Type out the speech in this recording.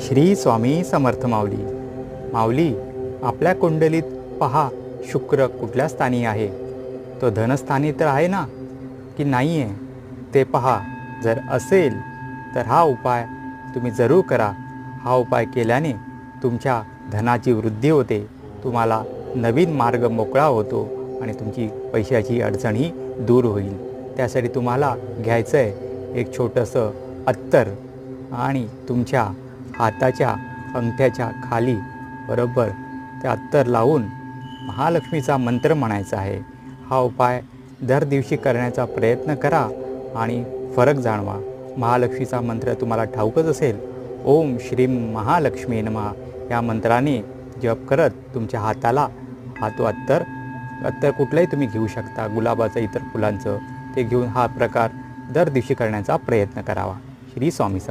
श्री स्वामी समर्थ माऊली. माऊली, आपल्या कुंडलीत पहा, शुक्र कुठल्या स्थानी आहे? तो धनस्थानी तर आहे ना, की नाही आहे ते पहा. जर असेल तर हा उपाय तुम्ही जरूर करा. हा उपाय केल्याने तुमच्या धनाची वृद्धी होते, तुम्हाला नवीन मार्ग मोकळा होतो आणि तुमची पैशाची अडचणही दूर होईल. त्यासाठी तुम्हाला घ्यायचं आहे एक छोटंसं अत्तर आणि तुमच्या हाताच्या अंगठ्याच्या खाली बरोबर ते अत्तर लावून महालक्ष्मीचा मंत्र म्हणायचा आहे. हा उपाय दर दिवशी करण्याचा प्रयत्न करा आणि फरक जाणवा. महालक्ष्मीचा मंत्र तुम्हाला ठाऊकच असेल, ओम श्रीं महालक्ष्मी नमः. या मंत्राने जप करत तुमच्या हाताला तो अत्तर कुठलंही तुम्ही घेऊ शकता, गुलाबाचं, इतर फुलांचं, ते घेऊन हा प्रकार दर दिवशी करण्याचा प्रयत्न करावा. श्री स्वामी समर्थ.